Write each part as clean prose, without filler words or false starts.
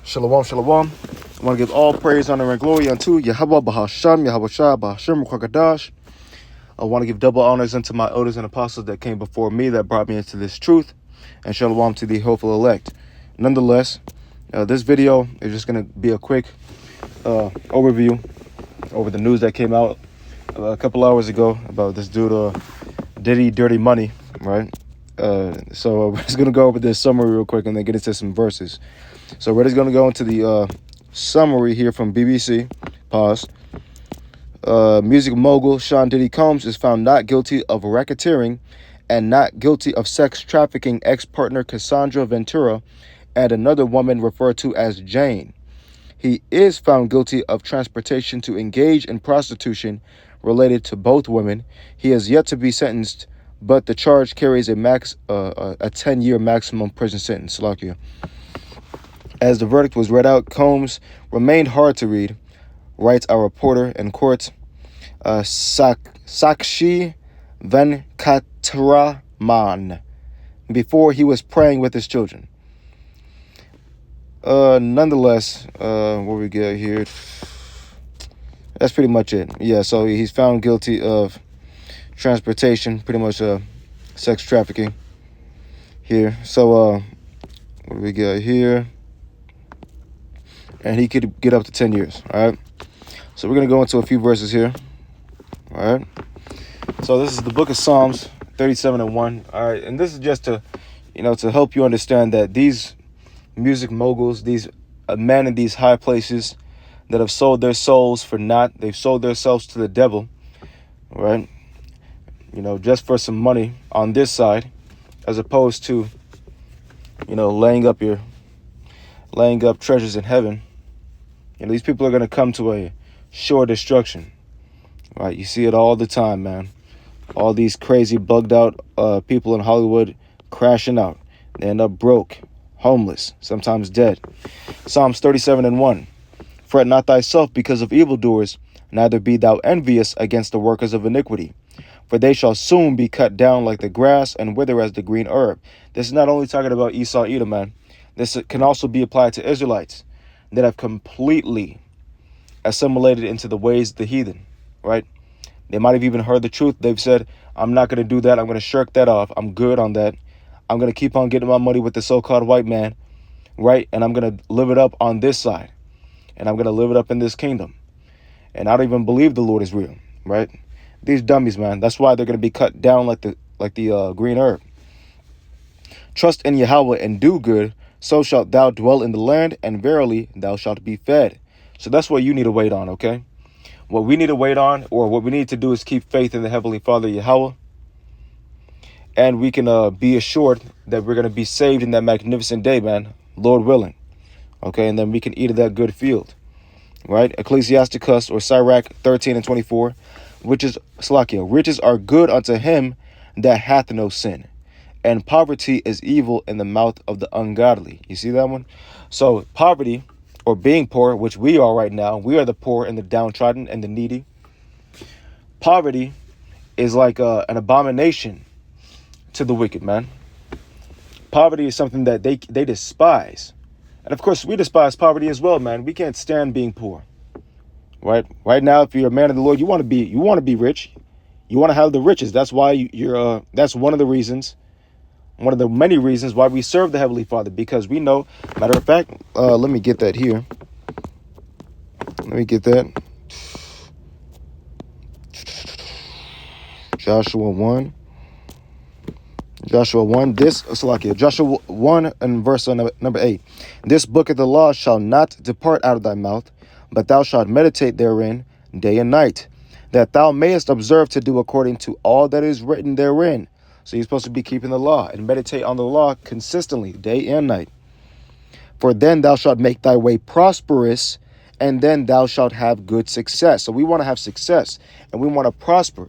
Shalom, shalom. I want to give all praise, honor, and glory unto Yahweh Bahasham, Yahweh Shah, Bahasham, Kwakadash. I want to give double honors unto my elders and apostles that came before me that brought me into this truth. And shalom to the hopeful elect. Nonetheless, this video is just going to be a quick overview over the news that came out a couple hours ago about this dude, Diddy Dirty Money, right? So we're just going to go over this summary real quick and then get into some verses. So we're just going to go into the summary here from BBC. Pause. Music mogul Sean Diddy Combs is found not guilty of racketeering and not guilty of sex trafficking ex-partner Cassandra Ventura and another woman referred to as Jane. He is found guilty of transportation to engage in prostitution related to both women. He has yet to be sentenced, but the charge carries a 10-year maximum prison sentence. Salakia. As the verdict was read out, Combs remained hard to read, writes our reporter in court, Sakshi Venkataraman, before he was praying with his children. Nonetheless, what we get here, that's pretty much it. Yeah, so he's found guilty of transportation, pretty much sex trafficking here. So what do we got here? And he could get up to 10 years, all right? So we're going to go into a few verses here, all right? So this is the book of Psalms 37:1, all right? And this is just to, to help you understand that these music moguls, these men in these high places that have sold their souls for naught, they've sold themselves to the devil, right? Just for some money on this side, as opposed to, laying up treasures in heaven. These people are going to come to a sure destruction, right? You see it all the time, man. All these crazy bugged out people in Hollywood crashing out. They end up broke, homeless, sometimes dead. Psalms 37:1. Fret not thyself because of evildoers, neither be thou envious against the workers of iniquity. For they shall soon be cut down like the grass and wither as the green herb. This is not only talking about Esau, Edom, man. This can also be applied to Israelites that have completely assimilated into the ways of the heathen, right? They might have even heard the truth. They've said, I'm not going to do that. I'm going to shirk that off. I'm good on that. I'm going to keep on getting my money with the so-called white man, right? And I'm going to live it up on this side. And I'm going to live it up in this kingdom. And I don't even believe the Lord is real, right? These dummies, man. That's why they're going to be cut down like the green herb. Trust in Yahweh and do good, so shalt thou dwell in the land, and verily thou shalt be fed. So that's what you need to wait on, okay? What we need to wait on, or what we need to do, is keep faith in the Heavenly Father, Yahweh. And we can be assured that we're going to be saved in that magnificent day, man, Lord willing. Okay, and then we can eat of that good field, right? Ecclesiasticus or Sirach 13:24, which is Slakia. Riches are good unto him that hath no sin, and poverty is evil in the mouth of the ungodly. You see that one? So poverty, or being poor, which we are right now, we are the poor and the downtrodden and the needy. Poverty is like an abomination to the wicked, man. Poverty is something that they despise. And of course, we despise poverty as well, man. We can't stand being poor, right? Right now, if you're a man of the Lord, you want to be rich. You want to have the riches. That's why that's one of the reasons. One of the many reasons why we serve the Heavenly Father, because we know, matter of fact, let me get that here. Let me get that. Joshua 1. Joshua 1, Joshua 1 and verse number 8. This book of the law shall not depart out of thy mouth, but thou shalt meditate therein day and night, that thou mayest observe to do according to all that is written therein. So you're supposed to be keeping the law and meditate on the law consistently, day and night. For then thou shalt make thy way prosperous, and then thou shalt have good success. So we want to have success, and we want to prosper.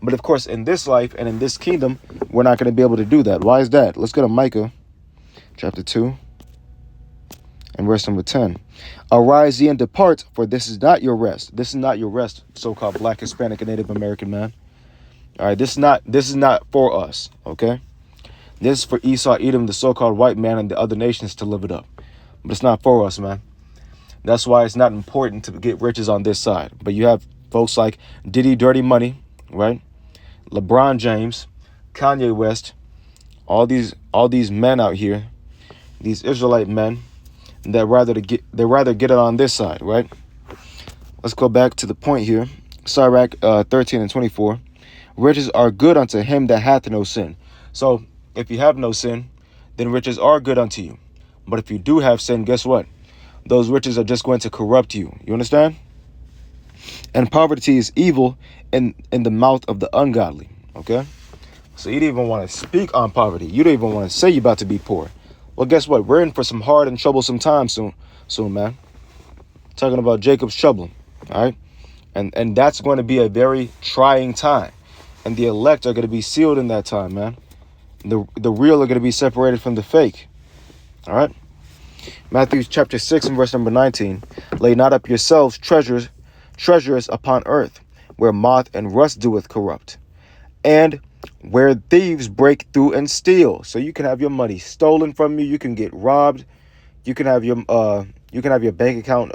But of course, in this life and in this kingdom, we're not going to be able to do that. Why is that? Let's go to Micah chapter 2 and verse number 10. Arise ye and depart, for this is not your rest. This is not your rest, so-called Black, Hispanic, and Native American man. All right, this is not for us, okay? This is for Esau, Edom, the so-called white man, and the other nations to live it up. but it's not for us, man. That's why it's not important to get riches on this side. But you have folks like Diddy Dirty Money, right? LeBron James, Kanye West, all these men out here, these Israelite men that rather get it on this side, right? Let's go back to the point here. Sirach 13 and 24. Riches are good unto him that hath no sin. So if you have no sin, then riches are good unto you. But if you do have sin, guess what? Those riches are just going to corrupt you. You understand? And poverty is evil in the mouth of the ungodly. Okay? So you don't even want to speak on poverty. You don't even want to say you're about to be poor. Well, guess what? We're in for some hard and troublesome times soon, man. Talking about Jacob's trouble. All right? And that's going to be a very trying time. And the elect are going to be sealed in that time, man. The real are going to be separated from the fake. All right? Matthew chapter 6 and verse number 19. Lay not up yourselves treasures upon earth, where moth and rust doeth corrupt, and where thieves break through and steal. So you can have your money stolen from you. You can get robbed. You can have your bank account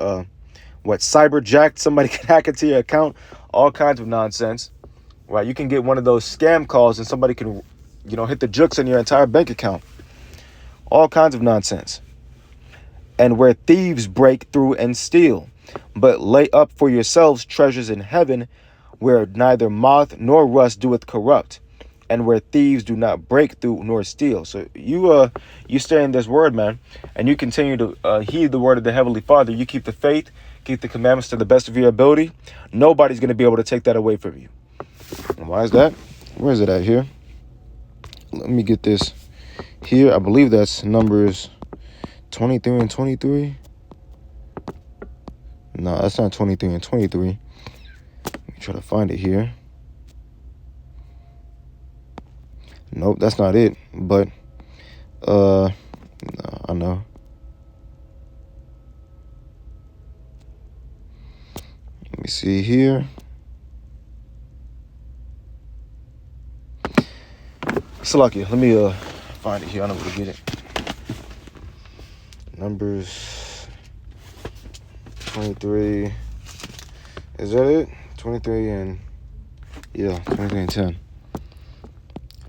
cyberjacked. Somebody can hack into your account. All kinds of nonsense. Right? You can get one of those scam calls and somebody can, hit the jukes on your entire bank account. All kinds of nonsense. And where thieves break through and steal. But lay up for yourselves treasures in heaven, where neither moth nor rust doeth corrupt, and where thieves do not break through nor steal. So you stay in this word, man, and you continue to heed the word of the Heavenly Father. You keep the faith, keep the commandments to the best of your ability. Nobody's going to be able to take that away from you. And why is that? Where is it at here? Let me get this here. I believe that's Numbers 23 and 23. No, that's not 23 and 23. Let me try to find it here. Nope, that's not it. But, no, I know. Let me see here. Salakia, let me find it here. I know where to get it. Numbers 23. Is that it? 23 and 10.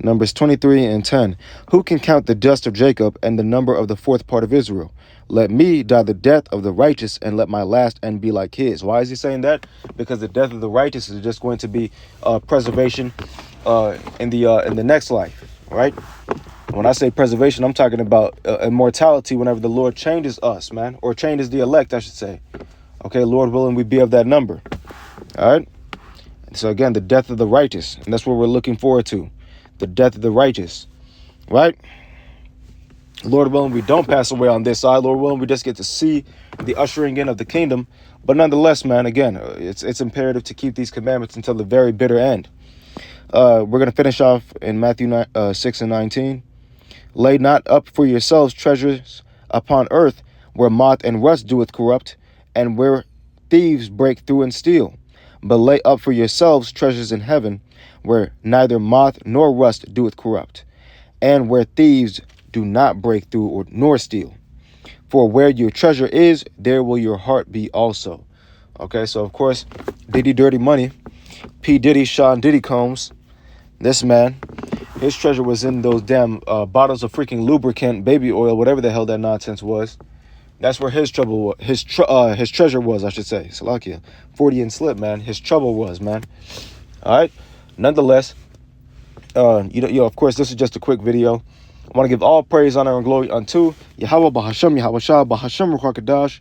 Numbers 23 and 10. Who can count the dust of Jacob and the number of the fourth part of Israel? Let me die the death of the righteous, and let my last end be like his. Why is he saying that? Because the death of the righteous is just going to be preservation in the next life, right? When I say preservation, I'm talking about immortality whenever the Lord changes us, man, or changes the elect, I should say. Okay, Lord willing, we be of that number. All right. So again, the death of the righteous, and that's what we're looking forward to. The death of the righteous, right? Lord willing, we don't pass away on this side. Lord willing, we just get to see the ushering in of the kingdom. But nonetheless, man, again, it's imperative to keep these commandments until the very bitter end. We're going to finish off in Matthew 6 and 19. Lay not up for yourselves treasures upon earth, where moth and rust doeth corrupt, and where thieves break through and steal. But lay up for yourselves treasures in heaven, where neither moth nor rust doeth corrupt, and where thieves do not break through nor steal. For where your treasure is, there will your heart be also. Okay, so of course, Diddy Dirty Money, P. Diddy, Sean Diddy Combs, this man, his treasure was in those damn bottles of freaking lubricant, baby oil, whatever the hell that nonsense was. That's where his trouble, his treasure was, I should say. Salakia, 40 and slip, man. His trouble was, man. All right. Nonetheless, of course, this is just a quick video. I want to give all praise, honor, and glory unto Yahweh Bahasham, Yahweh Shah, Bahasham Ruchakadash.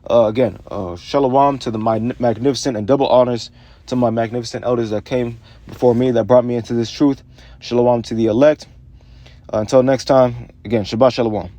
Again, shalom to my magnificent and double honors to my magnificent elders that came before me, that brought me into this truth. Shalom to the elect. Until next time, again, Shabbat Shalom.